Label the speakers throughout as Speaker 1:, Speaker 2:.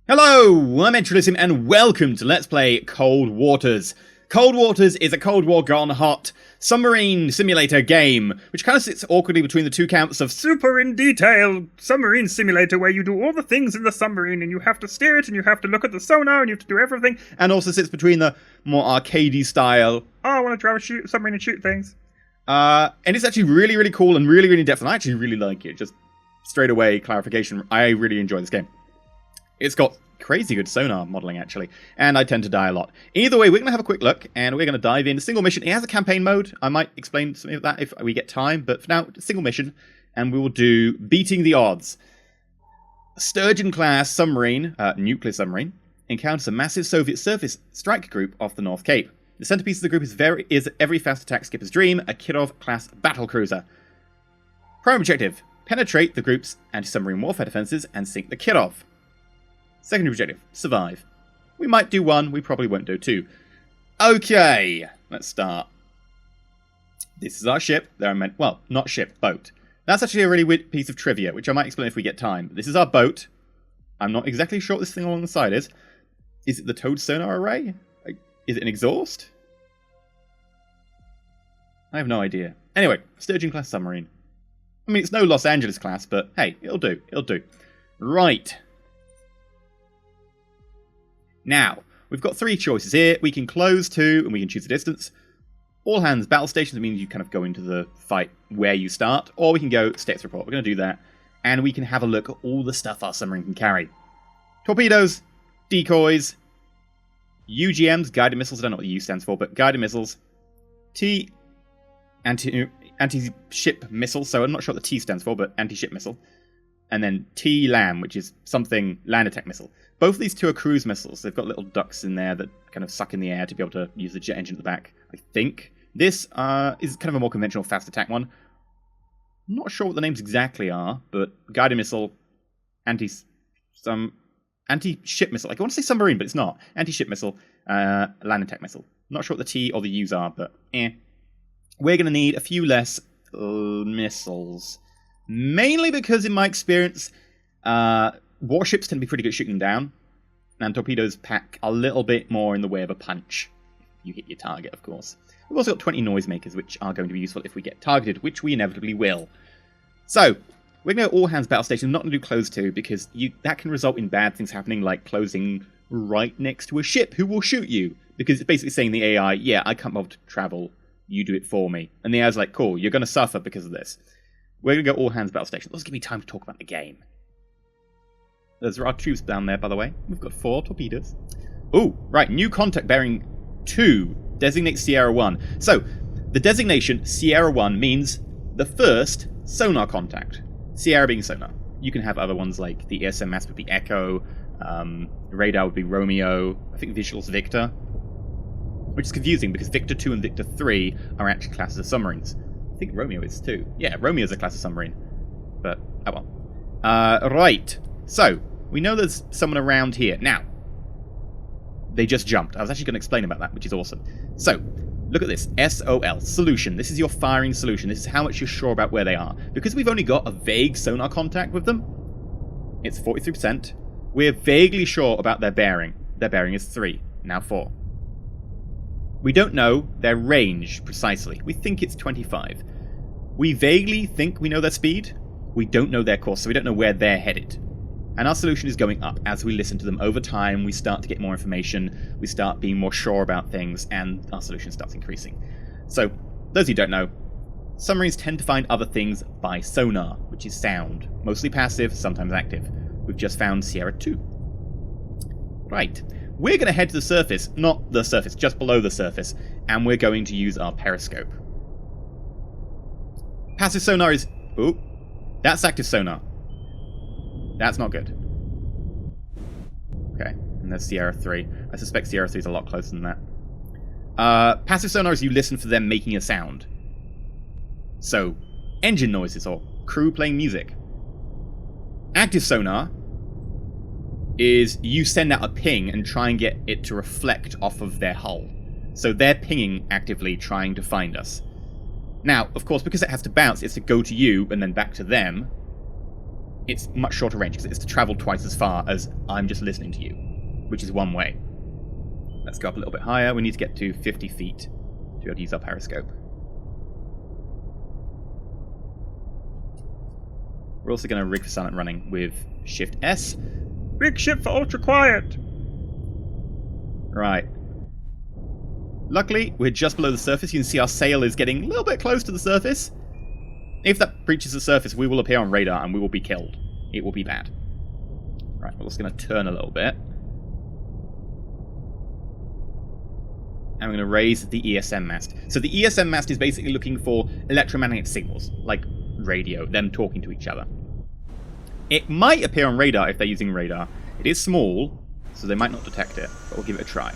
Speaker 1: Hello, I'm EnterElysium and welcome to Let's Play Cold Waters. Cold Waters is a Cold War gone hot submarine simulator game, which kind of sits awkwardly between the two camps of super in detail submarine simulator where you do all the things in the submarine and you have to steer it and you have to look at the sonar and you have to do everything, and also sits between the more arcadey style, oh, I want to drive a submarine and shoot things. And it's actually really cool and really in depth, and I actually really like it. Just straight away clarification, I really enjoy this game. It's got crazy good sonar modeling, actually, and I tend to die a lot. Either way, we're going to have a quick look, and we're going to dive into single mission. It has a campaign mode. I might explain something of that if we get time, but for now, single mission, and we will do Beating the Odds. Sturgeon-class submarine, nuclear submarine, encounters a massive Soviet surface strike group off the North Cape. The centerpiece of the group is every fast attack skipper's dream, a Kirov-class battlecruiser. Prime objective, penetrate the group's anti-submarine warfare defenses and sink the Kirov. Secondary objective, survive. We might do one, we probably won't do two. Okay, let's start. This is our ship. Well, not ship, boat. That's actually a really weird piece of trivia, which I might explain if we get time. This is our boat. I'm not exactly sure what this thing along the side is. Is it the towed sonar array? Is it an exhaust? I have no idea. Anyway, Sturgeon-class submarine. I mean, it's no Los Angeles class, but hey, it'll do. It'll do. Right. Now, we've got three choices here. We can close to, and we can choose a distance. All hands battle stations means you kind of go into the fight where you start. Or we can go status report. We're going to do that. And we can have a look at all the stuff our submarine can carry. Torpedoes, decoys, UGMs, guided missiles. I don't know what the U stands for, but guided missiles. T, anti-ship missile. So I'm not sure what the T stands for, but anti-ship missile. And then T-LAM, which is something land attack missile. Both of these two are cruise missiles. They've got little ducts in there that kind of suck in the air to be able to use the jet engine at the back, I think. This is kind of a more conventional fast attack one. I'm not sure what the names exactly are, but guided missile, anti-ship missile. I want to say submarine, but it's not. Anti-ship missile, land attack missile. Not sure what the T or the U's are, but We're going to need a few less missiles. Mainly because, in my experience, warships tend to be pretty good at shooting them down, and torpedoes pack a little bit more in the way of a punch. If you hit your target, of course. We've also got 20 noisemakers, which are going to be useful if we get targeted, which we inevitably will. So, we're going to go all hands battle station, not going to do close to, because that can result in bad things happening, like closing right next to a ship who will shoot you. Because it's basically saying the AI, yeah, I can't bother to travel, you do it for me. And the AI's like, cool, you're going to suffer because of this. We're going to go all hands battle station. Let's give me time to talk about the game. There's our troops down there, by the way. We've got 4 torpedoes. Oh, right. New contact bearing 2. Designate Sierra 1. So, the designation Sierra 1 means the first sonar contact. Sierra being sonar. You can have other ones like the ESM mass would be Echo. Radar would be Romeo. I think visual's Victor. Which is confusing because Victor 2 and Victor 3 are actually classes of submarines. I think Romeo is too. Yeah, Romeo's a class of submarine. But, oh well. Right. So, we know there's someone around here. Now, they just jumped. I was actually going to explain about that, which is awesome. So, look at this. SOL, solution. This is your firing solution. This is how much you're sure about where they are. Because we've only got a vague sonar contact with them, it's 43%. We're vaguely sure about their bearing. Their bearing is 3, now 4. We don't know their range precisely. We think it's 25. We vaguely think we know their speed. We don't know their course, so we don't know where they're headed. And our solution is going up. As we listen to them over time, we start to get more information, we start being more sure about things, and our solution starts increasing. So, those who don't know, submarines tend to find other things by sonar, which is sound. Mostly passive, sometimes active. We've just found Sierra 2. Right. We're going to head to the surface, not the surface, just below the surface, and we're going to use our periscope. Passive sonar is... Ooh. That's active sonar. That's not good. Okay, and there's Sierra 3. I suspect Sierra 3 is a lot closer than that. Passive sonar is you listen for them making a sound. So, engine noises or crew playing music. Active sonar is you send out a ping and try and get it to reflect off of their hull. So they're pinging actively trying to find us. Now, of course, because it has to bounce, it's to go to you and then back to them. it's much shorter range because it's to travel twice as far as I'm just listening to you, which is one way. Let's go up a little bit higher. We need to get to 50 feet to be able to use our periscope. We're also going to rig for silent running with Shift S. Rig ship for ultra quiet! Right. Luckily, we're just below the surface. You can see our sail is getting a little bit close to the surface. If that breaches the surface, we will appear on radar and we will be killed. It will be bad. Right, we're just going to turn a little bit. And we're going to raise the ESM mast. So the ESM mast is basically looking for electromagnetic signals, like radio, them talking to each other. It might appear on radar if they're using radar. It is small, so they might not detect it, but we'll give it a try.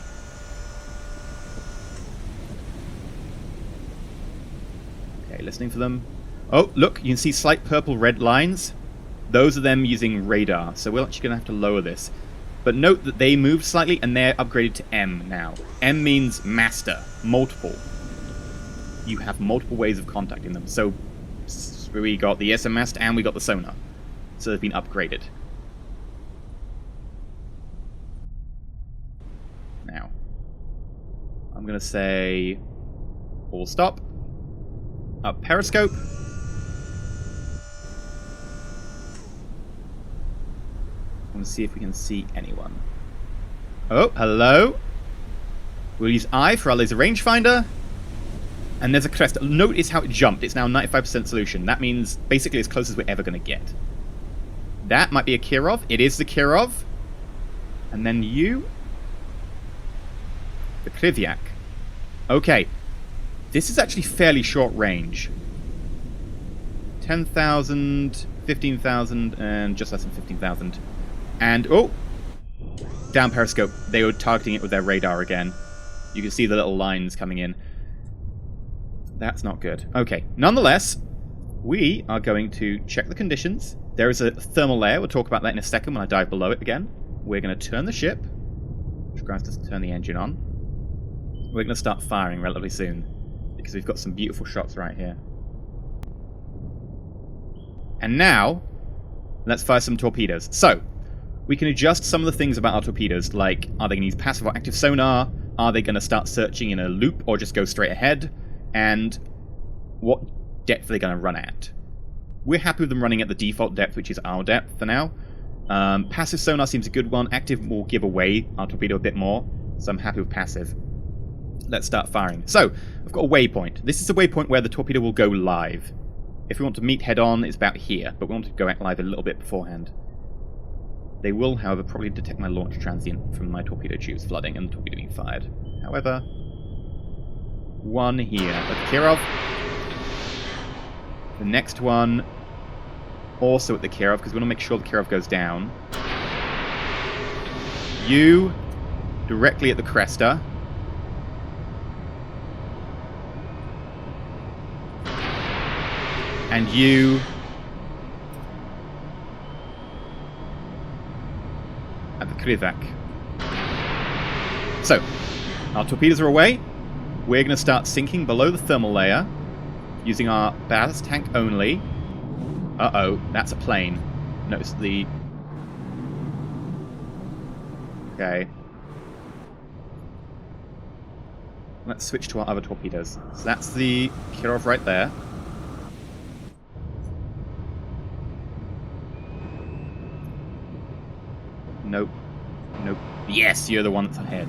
Speaker 1: Okay, listening for them. Oh, look, you can see slight purple-red lines. Those are them using radar, so we're actually going to have to lower this. But note that they moved slightly, and they're upgraded to M now. M means master, multiple. You have multiple ways of contacting them. So we got the ESM mast, and we got the sonar. So they've been upgraded. Now, I'm going to say all stop. Up periscope. I want to see if we can see anyone. Oh, hello. We'll use I for our laser rangefinder. And there's a crest. Notice how it jumped. It's now 95% solution. That means basically as close as we're ever going to get. That might be a Kirov. It is the Kirov. And then you. The Krivyak. Okay. This is actually fairly short range. 10,000, 15,000, and just less than 15,000. And, oh! Down periscope. They were targeting it with their radar again. You can see the little lines coming in. That's not good. Okay. Nonetheless, we are going to check the conditions. There is a thermal layer. We'll talk about that in a second when I dive below it again. We're going to turn the ship, which requires us to turn the engine on. We're going to start firing relatively soon, because we've got some beautiful shots right here. And now, let's fire some torpedoes. So, we can adjust some of the things about our torpedoes, like, are they going to use passive or active sonar? Are they going to start searching in a loop, or just go straight ahead? And what depth are they going to run at? We're happy with them running at the default depth, which is our depth for now. Passive sonar seems a good one. Active will give away our torpedo a bit more, so I'm happy with passive. Let's start firing. So, I've got a waypoint. This is the waypoint where the torpedo will go live. If we want to meet head-on, it's about here, but we want to go out live a little bit beforehand. They will, however, probably detect my launch transient from my torpedo tubes flooding and the torpedo being fired. However, one here at Kirov. The next one also at the Kirov, because we want to make sure the Kirov goes down. You directly at the Cresta. And you at the Krivak. So, our torpedoes are away. We're going to start sinking below the thermal layer using our ballast tank only. Uh-oh, that's a plane. Notice the... Okay. Let's switch to our other torpedoes. So that's the Kirov right there. Nope. Nope. Yes, you're the one that's ahead.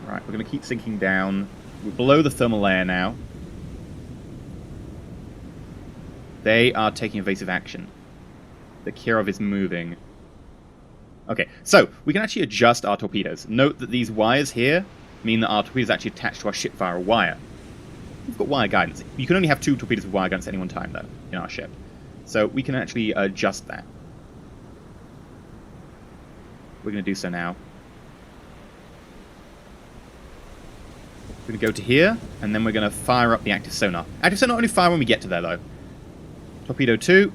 Speaker 1: Right, we're going to keep sinking down. We're below the thermal layer now. They are taking evasive action. The Kirov is moving. Okay, so we can actually adjust our torpedoes. Note that these wires here mean that our torpedo is actually attached to our ship via a wire. We've got wire guidance. You can only have 2 torpedoes with wire guidance at any one time, though, in our ship. So we can actually adjust that. We're going to do so now. We're going to go to here, and then we're going to fire up the active sonar. Active sonar only fire when we get to there, though. Torpedo 2.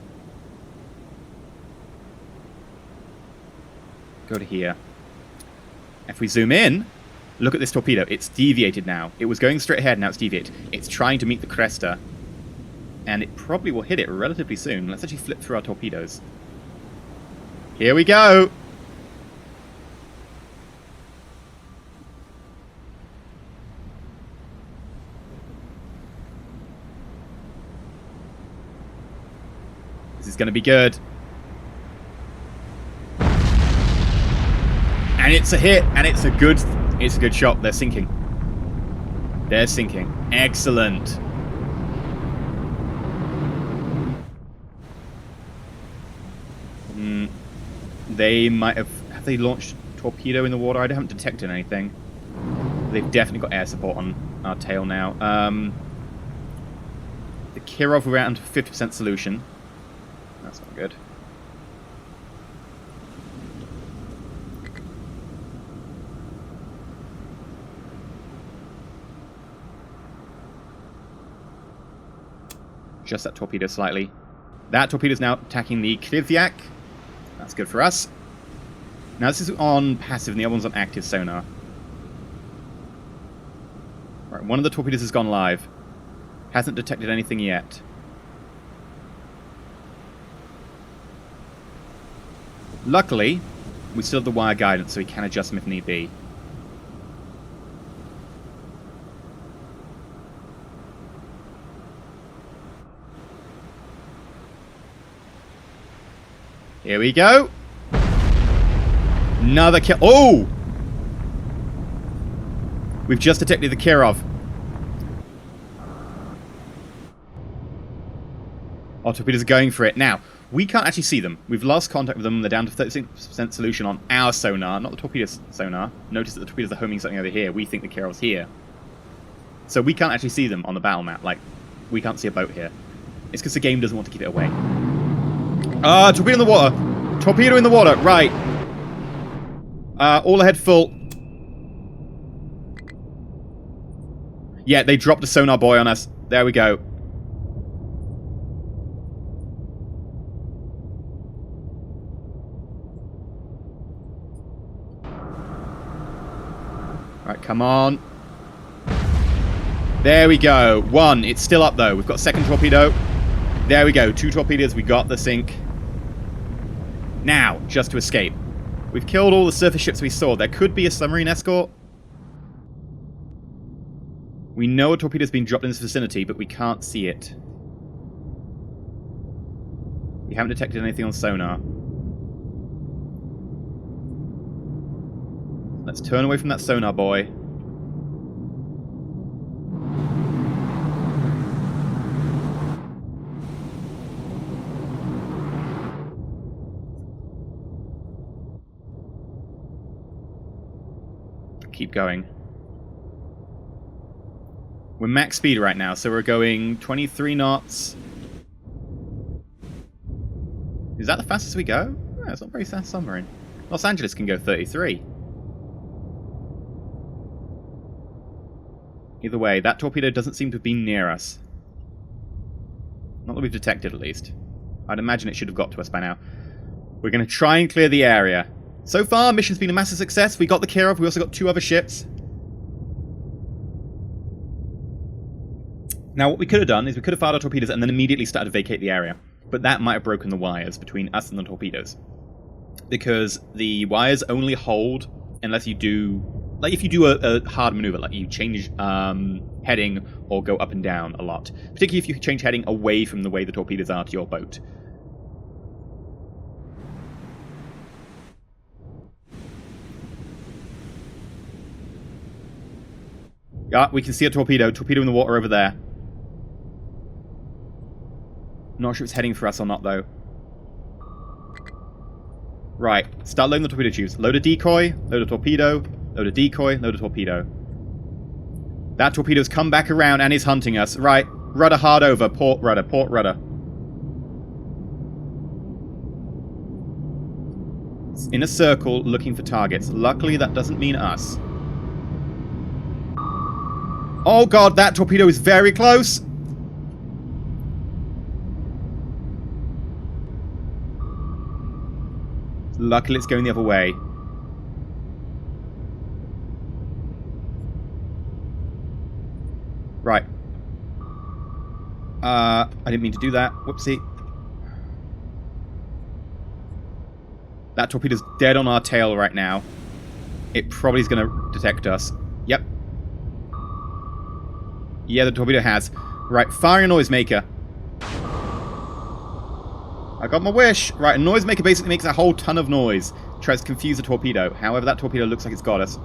Speaker 1: Go to here. If we zoom in, look at this torpedo. It's deviated now. It was going straight ahead, now it's deviated. It's trying to meet the Cresta. and it probably will hit it relatively soon. Let's actually flip through our torpedoes. Here we go! This is going to be good. And it's a hit, and it's a good shot. They're sinking. They're sinking. Excellent. They might have they launched torpedo in the water? I haven't detected anything. They've definitely got air support on our tail now. The Kirov around 50% solution. That's not good. Just that torpedo slightly. That torpedo is now attacking the Kryvyak. That's good for us. Now this is on passive and the other one's on active sonar. Right, one of the torpedoes has gone live. Hasn't detected anything yet. Luckily, we still have the wire guidance, so we can adjust them if need be. Here we go. Another kill. Oh! We've just detected the Kirov. Our torpedoes are going for it. Now, we can't actually see them. We've lost contact with them. They're down to 36% solution on our sonar, not the torpedo's sonar. Notice that the torpedoes are homing something over here. We think the Kirov's here. So we can't actually see them on the battle map. Like, we can't see a boat here. It's because the game doesn't want to give it away. Torpedo in the water. Torpedo in the water. Right. All ahead full. Yeah, they dropped a sonar buoy on us. There we go. Right, come on. There we go. One. It's still up, though. We've got a second torpedo. There we go. 2 torpedoes. We got the sink. Now, just to escape. We've killed all the surface ships we saw. There could be a submarine escort. We know a torpedo's been dropped in this vicinity, but we can't see it. We haven't detected anything on sonar. Let's turn away from that sonar buoy. Keep going. We're max speed right now, so we're going 23 knots. Is that the fastest we go? Yeah, it's not very fast submarine. Los Angeles can go 33. Either way, that torpedo doesn't seem to have been near us. Not that we've detected, at least. I'd imagine it should have got to us by now. We're going to try and clear the area. So far, mission's been a massive success. We got the Kirov. We also got 2 other ships. Now, what we could have done is we could have fired our torpedoes and then immediately started to vacate the area. But that might have broken the wires between us and the torpedoes. Because the wires only hold unless you do... Like, if you do a hard maneuver, like you change heading or go up and down a lot. Particularly if you change heading away from the way the torpedoes are to your boat. Yeah, we can see a torpedo. Torpedo in the water over there. Not sure if it's heading for us or not, though. Right. Start loading the torpedo tubes. Load a decoy. Load a torpedo. Load a decoy. Load a torpedo. That torpedo's come back around and is hunting us. Right. Rudder hard over. Port rudder. Port rudder. It's in a circle looking for targets. Luckily, that doesn't mean us. Oh god, that torpedo is very close! Luckily it's going the other way. Right. I didn't mean to do that. Whoopsie. That torpedo's dead on our tail right now. It probably is going to detect us. Yep. Yeah, the torpedo has. Right, firing a noisemaker. I got my wish. Right, a noisemaker basically makes a whole ton of noise. Tries to confuse the torpedo. However, that torpedo looks like it's got us.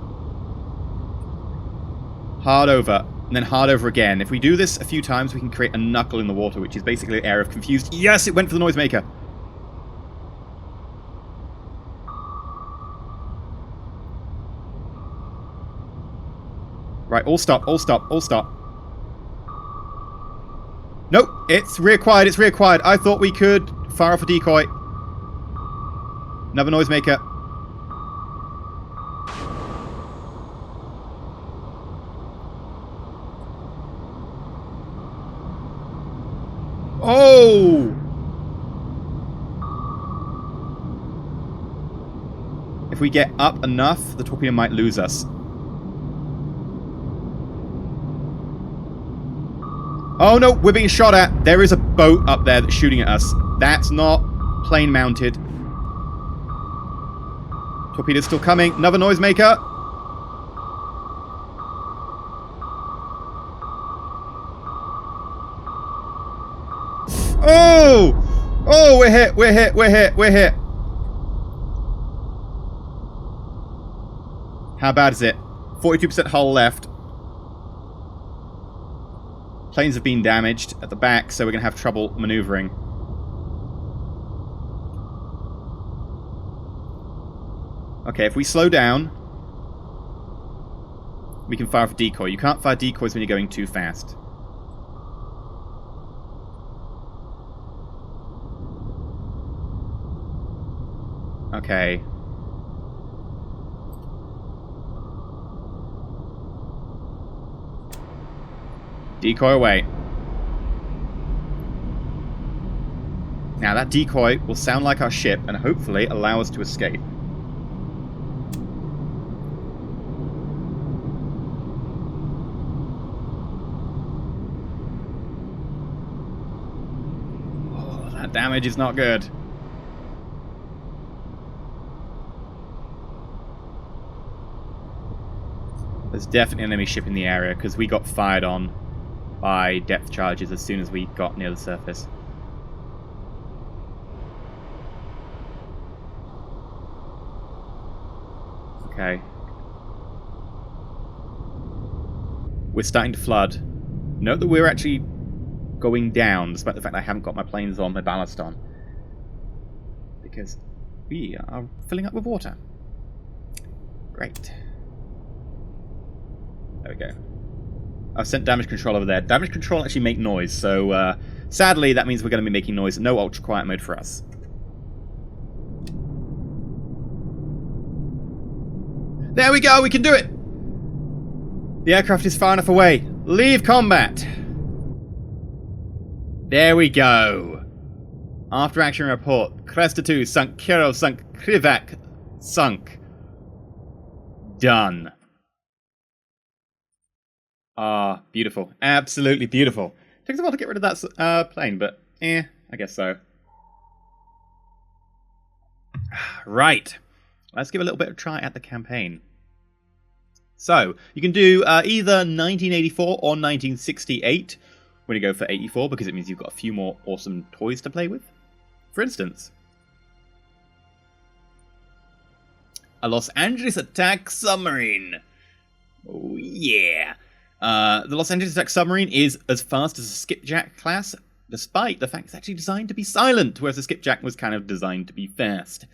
Speaker 1: Hard over. And then hard over again. If we do this a few times, we can create a knuckle in the water, which is basically an area of confused. Yes, it went for the noisemaker. Right, all stop, all stop, all stop. Nope, it's reacquired, it's reacquired. I thought we could fire off a decoy. Another noisemaker. Oh! If we get up enough, the torpedo might lose us. Oh no, we're being shot at. There is a boat up there that's shooting at us. That's not plane mounted. Torpedo's still coming. Another noisemaker. Oh! Oh, we're hit, we're hit, we're hit, we're hit. How bad is it? 42% hull left. Planes have been damaged at the back, so we're going to have trouble maneuvering. Okay, if we slow down, we can fire off a decoy. You can't fire decoys when you're going too fast. Okay. Decoy away. Now that decoy will sound like our ship and hopefully allow us to escape. Oh, that damage is not good. There's definitely an enemy ship in the area because we got fired on by depth charges as soon as we got near the surface. Okay. We're starting to flood. Note that we're actually going down, despite the fact that I haven't got my planes on, my ballast on. Because we are filling up with water. Great. There we go. I've sent damage control over there. Damage control actually make noise, so sadly that means we're going to be making noise. No ultra quiet mode for us. There we go, we can do it! The aircraft is far enough away. Leave combat! There we go. After action report. Cresta 2 sunk, Kiro sunk, Krivak sunk. Done. Ah, beautiful. Absolutely beautiful. Takes a while to get rid of that plane, but I guess so. Right. Let's give a little bit of a try at the campaign. So, you can do either 1984 or 1968 when you go for 84, because it means you've got a few more awesome toys to play with. For instance, a Los Angeles attack submarine. Oh, yeah. The Los Angeles attack submarine is as fast as a skipjack class, despite the fact it's actually designed to be silent, whereas the skipjack was kind of designed to be fast.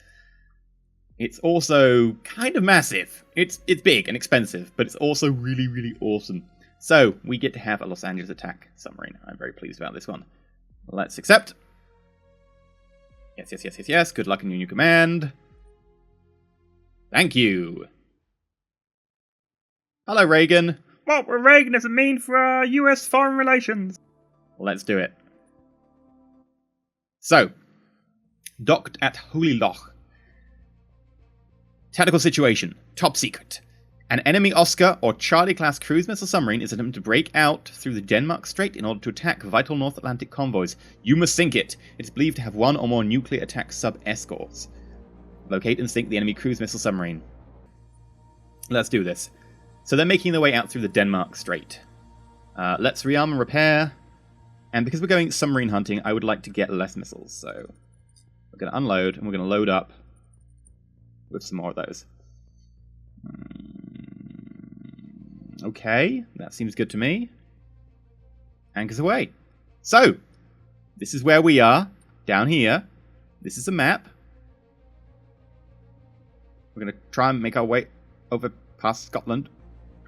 Speaker 1: It's also kind of massive. It's big and expensive, but it's also really, really awesome. So, we get to have a Los Angeles attack submarine. I'm very pleased about this one. Let's accept. Yes, yes, yes, yes, yes. Good luck in your new command. Thank you. Hello, Reagan.
Speaker 2: What Reagan doesn't mean for US foreign relations.
Speaker 1: Let's do it. So, docked at Holy Loch. Tactical situation. Top secret. An enemy Oscar or Charlie-class cruise missile submarine is attempting to break out through the Denmark Strait in order to attack vital North Atlantic convoys. You must sink it. It is believed to have one or more nuclear attack sub-escorts. Locate and sink the enemy cruise missile submarine. Let's do this. So they're making their way out through the Denmark Strait. Let's rearm and repair. And because we're going submarine hunting, I would like to get less missiles. So we're going to unload, and we're going to load up with some more of those. Okay, that seems good to me. Anchors away. So, this is where we are, down here. This is a map. We're going to try and make our way over past Scotland.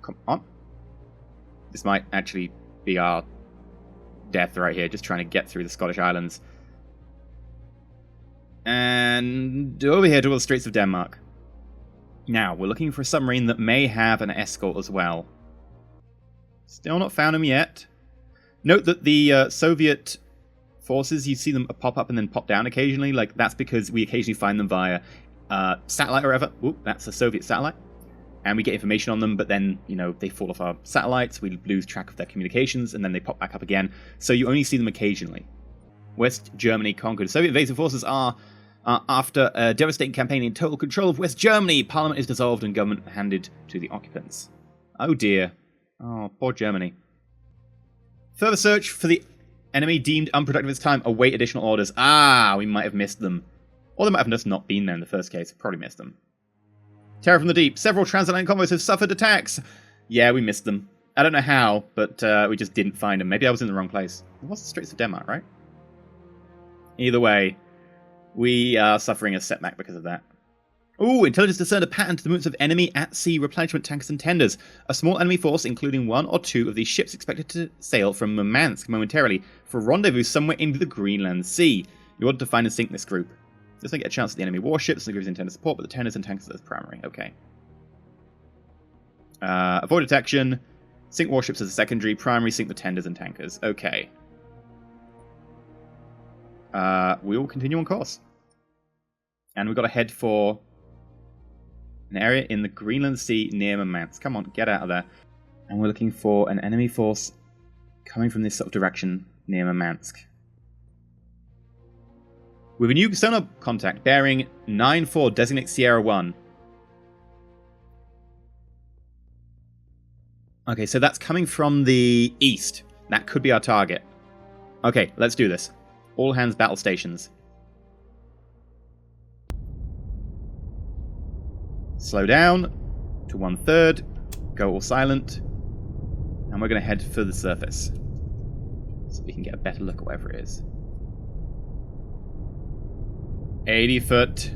Speaker 1: Come on. This might actually be our death right here, just trying to get through the Scottish Islands. And over here towards the Straits of Denmark. Now, we're looking for a submarine that may have an escort as well. Still not found them yet. Note that the Soviet forces, you see them pop up and then pop down occasionally. Like, that's because we occasionally find them via satellite or whatever. Oop, that's a Soviet satellite. And we get information on them, but then, you know, they fall off our satellites, we lose track of their communications, and then they pop back up again. So you only see them occasionally. West Germany conquered. Soviet invasive forces are, after a devastating campaign in total control of West Germany, Parliament is dissolved and government handed to the occupants. Oh dear. Oh, poor Germany. Further search for the enemy deemed unproductive at this time. Await additional orders. Ah, we might have missed them. Or they might have just not been there in the first case. Probably missed them. Terror from the deep. Several transatlantic convoys have suffered attacks. Yeah, we missed them. I don't know how, but we just didn't find them. Maybe I was in the wrong place. It was the Straits of Denmark, right? Either way, we are suffering a setback because of that. Ooh, intelligence discerned a pattern to the movements of enemy at-sea replenishment tankers and tenders. A small enemy force, including one or two of these ships, expected to sail from Murmansk momentarily for a rendezvous somewhere into the Greenland Sea. You ordered to find and sink this group. This may get a chance at the enemy warships, and the group is intended to support, but the tenders and tankers are primary. Okay. Avoid detection. Sink warships as a secondary. Primary, sink the tenders and tankers. Okay. We will continue on course. And we've got to head for an area in the Greenland Sea near Murmansk. Come on, get out of there. And we're looking for an enemy force coming from this sort of direction near Murmansk. With a new sonar contact bearing 94 designate Sierra 1. Okay, so that's coming from the east. That could be our target. Okay, let's do this. All hands battle stations. Slow down to 1/3. Go all silent. And we're going to head for the surface. So we can get a better look at whatever it is. 80 foot.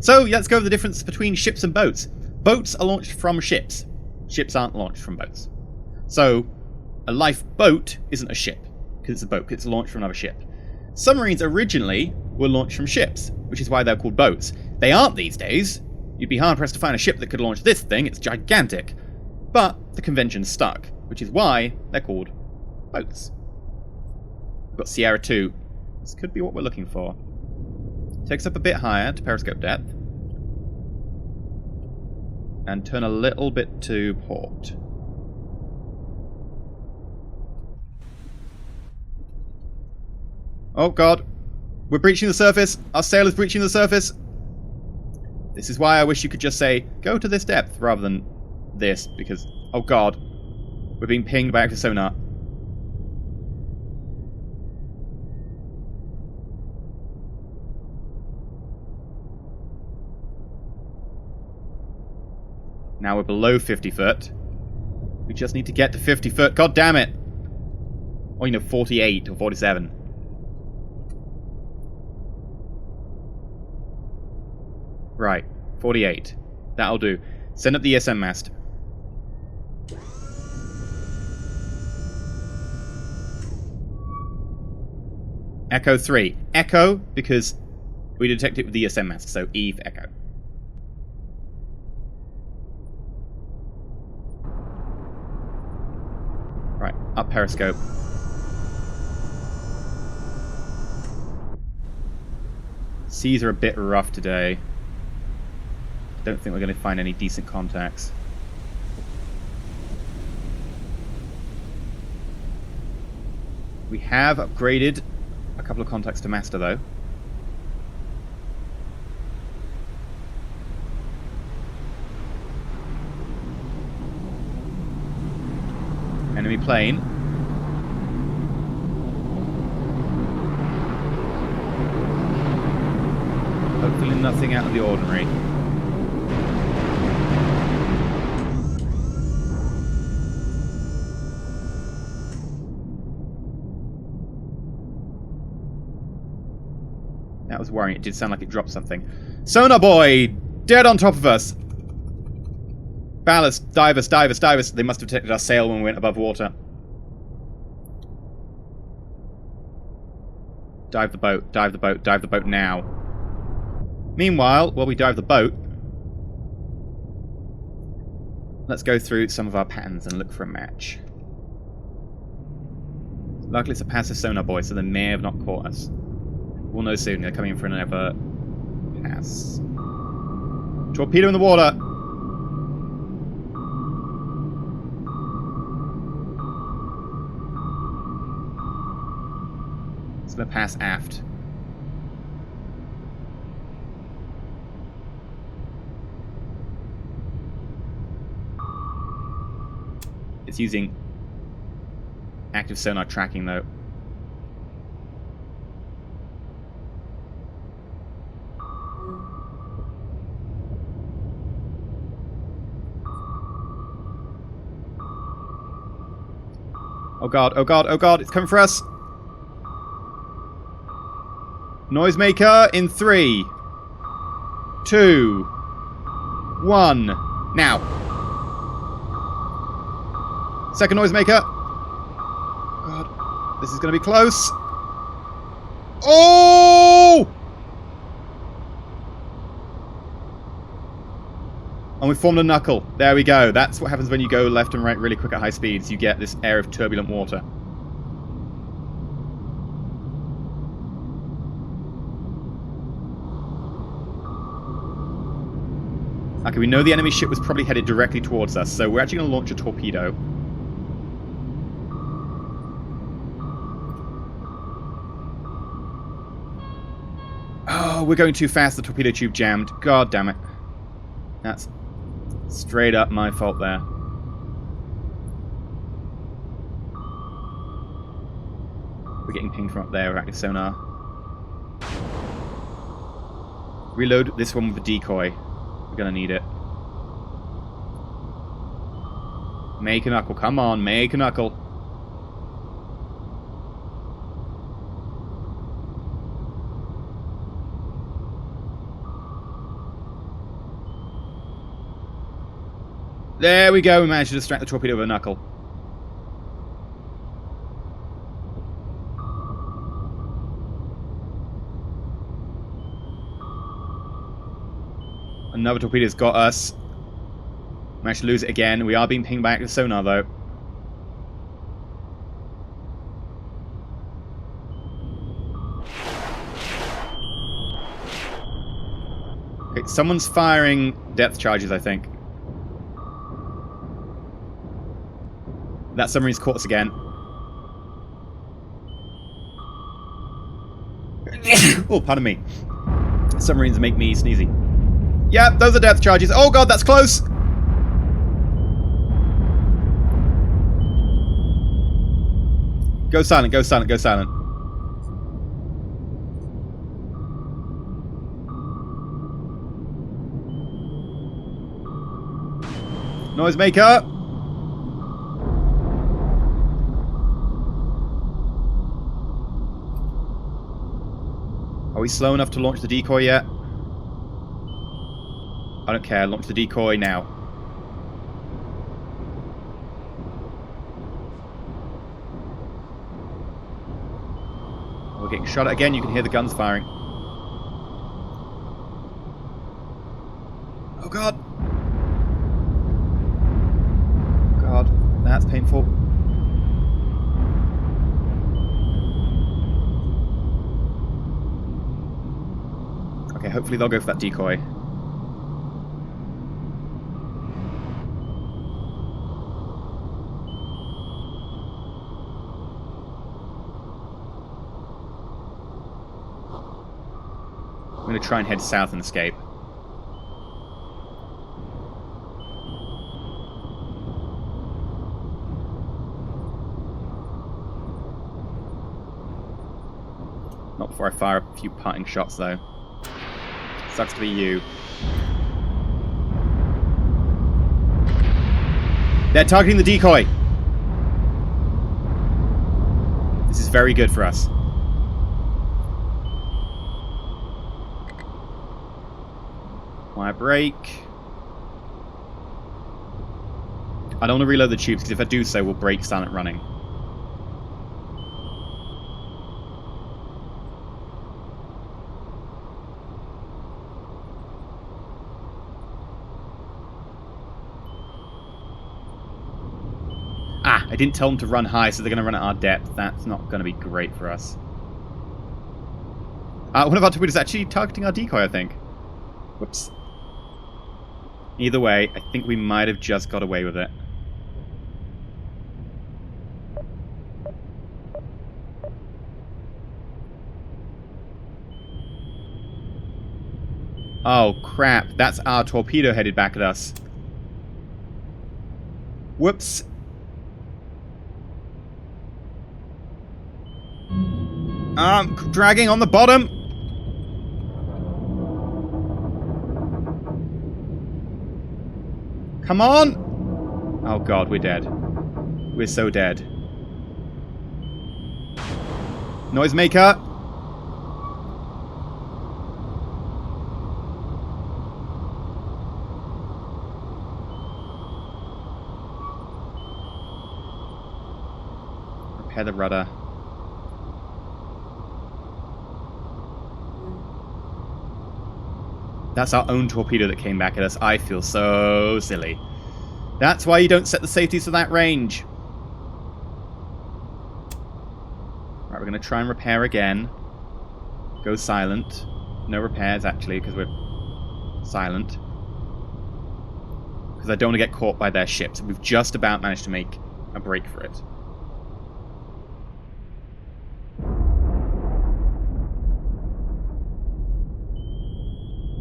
Speaker 1: So let's go over the difference between ships and boats. Boats are launched from ships. Ships aren't launched from boats. So a lifeboat isn't a ship because it's a boat, because it's launched from another ship. Submarines originally were launched from ships, which is why they're called boats. They aren't these days. You'd be hard-pressed to find a ship that could launch this thing. It's gigantic. But the convention's stuck, which is why they're called boats. We've got Sierra 2. This could be what we're looking for. Takes up a bit higher to periscope depth. And turn a little bit to port. Oh god. We're breaching the surface. Our sail is breaching the surface. This is why I wish you could just say, go to this depth, rather than this, because, oh god, we're being pinged by active sonar. Now we're below 50 foot. We just need to get to 50 foot. God damn it! Or, you know, 48 or 47. Right, 48. That'll do. Send up the ESM mast. Echo 3. Echo, because we detect it with the ESM mast, so E for Echo. Right, up periscope. Seas are a bit rough today. Don't think we're going to find any decent contacts. We have upgraded a couple of contacts to master, though. Enemy plane. Hopefully nothing out of the ordinary. That was worrying. It did sound like it dropped something. Sonar boy! Dead on top of us! Ballast! Dive us, dive us, dive us! They must have detected our sail when we went above water. Dive the boat, dive the boat, dive the boat now. Meanwhile, while we dive the boat, let's go through some of our patterns and look for a match. Luckily it's a passive sonar boy, so they may have not caught us. We'll know soon. They're coming in for another pass. Torpedo in the water! It's going to pass aft. It's using active sonar tracking, though. Oh god, oh god, oh god, it's coming for us! Noisemaker in 3, 2, 1, now! Second noisemaker! God, this is gonna be close! Oh! And we formed a knuckle. There we go. That's what happens when you go left and right really quick at high speeds. You get this air of turbulent water. Okay, we know the enemy ship was probably headed directly towards us, so we're actually going to launch a torpedo. Oh, we're going too fast. The torpedo tube jammed. God damn it. That's straight up my fault there. We're getting pinged from up there with active sonar. Reload this one with the decoy. We're gonna need it. Make a knuckle. Come on, make a knuckle. There we go, we managed to distract the torpedo with a knuckle. Another torpedo's got us. Managed to lose it again. We are being pinged back to sonar, though. Okay, someone's firing depth charges, I think. That submarine's caught us again. Oh, pardon me. Submarines make me sneezy. Yeah, those are depth charges. Oh god, that's close! Go silent, go silent, go silent. Noisemaker! Are we slow enough to launch the decoy yet? I don't care. Launch the decoy now. We're getting shot at again. You can hear the guns firing. Oh god! God, that's painful. Okay, hopefully they'll go for that decoy. going to try and head south and escape. Not before I fire a few parting shots, though. Sucks to be you. They're targeting the decoy! This is very good for us. Wire break. I don't want to reload the tubes, because if I do so, we'll break silent running. I didn't tell them to run high, so they're going to run at our depth. That's not going to be great for us. One of our torpedoes actually targeting our decoy, I think. Whoops. Either way, I think we might have just got away with it. Oh, crap. That's our torpedo headed back at us. Whoops. Dragging on the bottom. Come on! Oh god, we're dead. We're so dead. Noisemaker! Repair the rudder. That's our own torpedo that came back at us. I feel so silly. That's why you don't set the safeties to that range. Right, we're going to try and repair again. Go silent. No repairs, actually, because we're silent. Because I don't want to get caught by their ships. We've just about managed to make a break for it.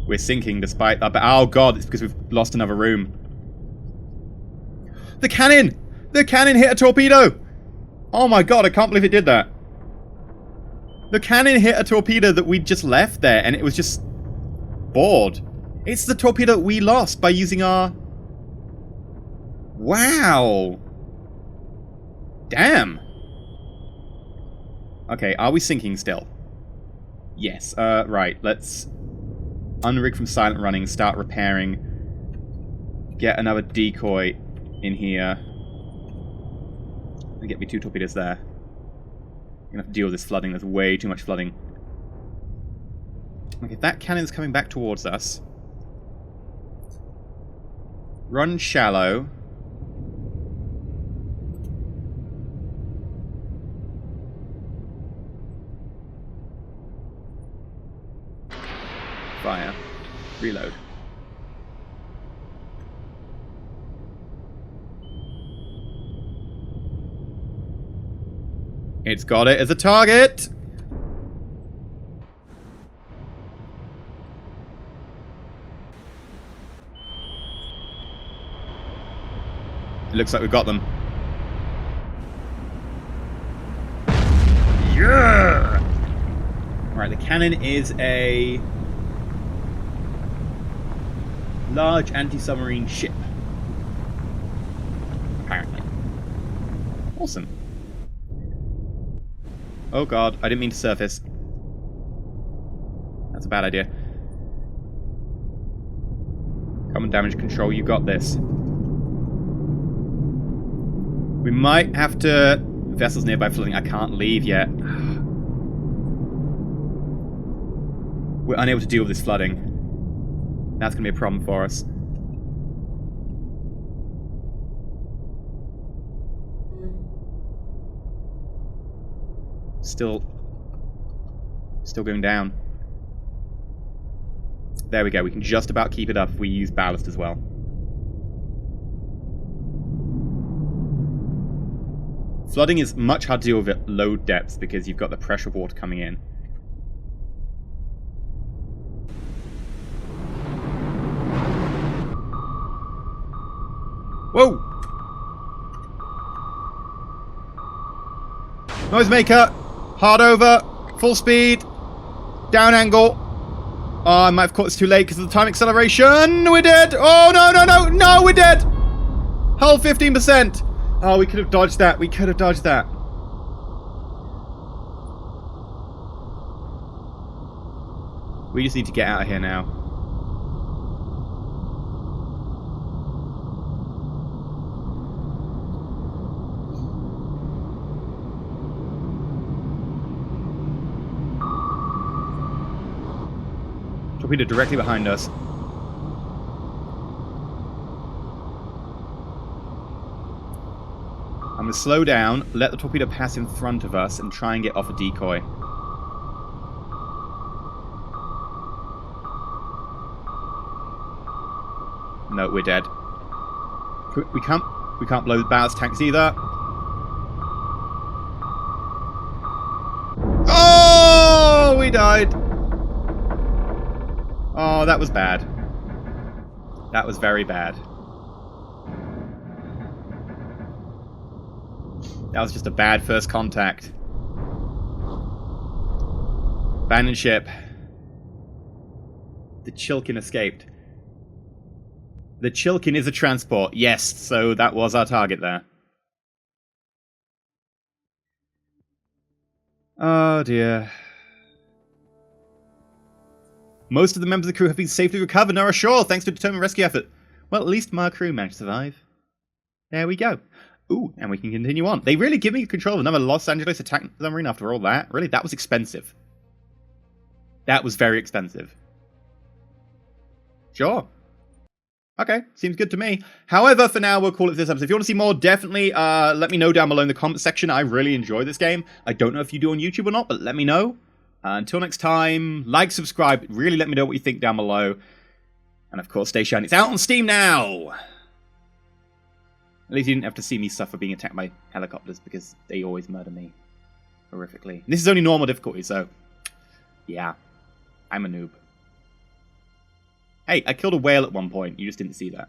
Speaker 1: We're sinking despite that. But oh god, it's because we've lost another room. The cannon! The cannon hit a torpedo! Oh my god, I can't believe it did that. The cannon hit a torpedo that we just left there, and it was just bored. It's the torpedo that we lost by using our... Wow! Damn! Okay, are we sinking still? Yes, right, let's... unrig from silent running, start repairing, get another decoy in here, and get me 2 torpedoes there. I'm gonna have to deal with this flooding, there's way too much flooding. Okay, that cannon's coming back towards us. Run shallow. Fire. Reload. It's got it as a target! It looks like we've got them. Yeah! Alright, the cannon is a... large anti-submarine ship. Apparently. Awesome. Oh god, I didn't mean to surface. That's a bad idea. Common damage control, you got this. We might have to... Vessels nearby flooding, I can't leave yet. We're unable to deal with this flooding. That's going to be a problem for us. Still going down. There we go. We can just about keep it up if we use ballast as well. Flooding is much harder to deal with at low depths because you've got the pressure water coming in. Whoa! Noisemaker! Hard over! Full speed! Down angle! Oh, I might have caught this too late because of the time acceleration! We're dead! Oh, no, no, no! No, we're dead! Hull 15%! Oh, we could have dodged that. We could have dodged that. We just need to get out of here now. Torpedo directly behind us. I'm going to slow down, let the torpedo pass in front of us, and try and get off a decoy. No, we're dead. We can't blow the ballast tanks either. Oh, we died. Oh, that was bad. That was very bad. That was just a bad first contact. Abandoned ship. The Chilkin escaped. The Chilkin is a transport. Yes, so that was our target there. Oh dear. Most of the members of the crew have been safely recovered and are ashore thanks to a determined rescue effort. Well, at least my crew managed to survive. There we go. Ooh, and we can continue on. They really give me control of another Los Angeles attack submarine after all that. Really, that was expensive. That was very expensive. Sure. Okay, seems good to me. However, for now, we'll call it this episode. If you want to see more, definitely let me know down below in the comment section. I really enjoy this game. I don't know if you do on YouTube or not, but let me know. Until next time, like, subscribe. Really let me know what you think down below. And of course, stay shiny. It's out on Steam now! At least you didn't have to see me suffer being attacked by helicopters, because they always murder me. Horrifically. This is only normal difficulty, so... yeah. I'm a noob. Hey, I killed a whale at one point. You just didn't see that.